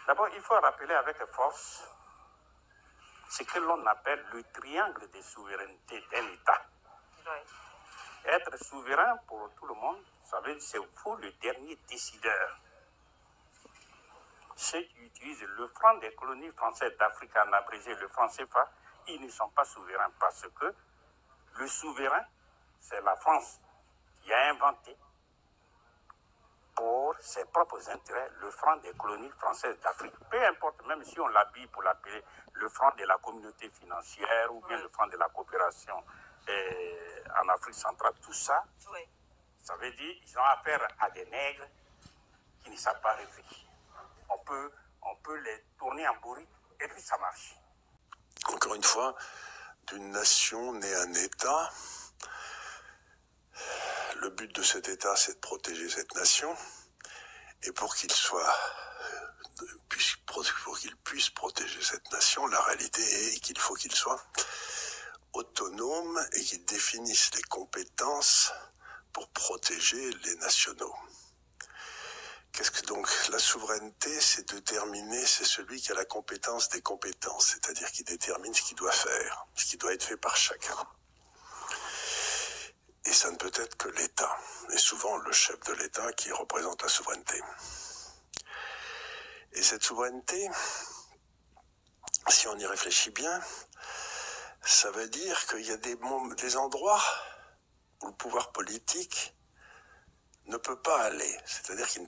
D'abord, il faut rappeler avec force ce que l'on appelle le triangle de souveraineté d'un État. Oui. Être souverain pour tout le monde, ça veut dire c'est vous le dernier décideur. Ceux qui utilisent le franc des colonies françaises d'Afrique, en abrégé le franc CFA, ils ne sont pas souverains parce que le souverain, c'est la France qui a inventé pour ses propres intérêts le franc des colonies françaises d'Afrique. Peu importe, même si on l'habille pour l'appeler le franc de la communauté financière ou bien le franc de la coopération en Afrique centrale, tout ça, ça veut dire qu'ils ont affaire à des nègres qui ne savent pas réfléchir. On peut les tourner en bourrique et puis ça marche. Encore une fois, d'une nation née un État, le but de cet État, c'est de protéger cette nation. Et pour qu'il puisse protéger cette nation, la réalité est qu'il faut qu'il soit autonome et qu'il définisse les compétences pour protéger les nationaux. Qu'est-ce que donc la souveraineté, c'est celui qui a la compétence des compétences, c'est-à-dire qui détermine ce qu'il doit faire, ce qui doit être fait par chacun. Et ça ne peut être que l'État, et souvent le chef de l'État qui représente la souveraineté. Et cette souveraineté, si on y réfléchit bien, ça veut dire qu'il y a des endroits où le pouvoir politique ne peut pas aller. C'est-à-dire qu'il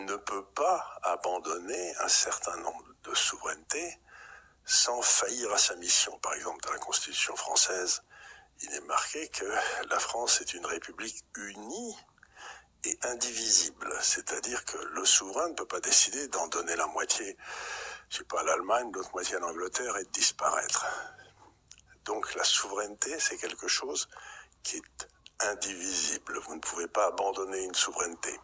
ne peut pas abandonner un certain nombre de souverainetés sans faillir à sa mission. Par exemple, dans la Constitution française, il est marqué que la France est une république unie et indivisible. C'est-à-dire que le souverain ne peut pas décider d'en donner la moitié, à l'Allemagne, l'autre moitié à l'Angleterre et de disparaître. Donc la souveraineté, c'est quelque chose qui est indivisible. Vous ne pouvez pas abandonner une souveraineté.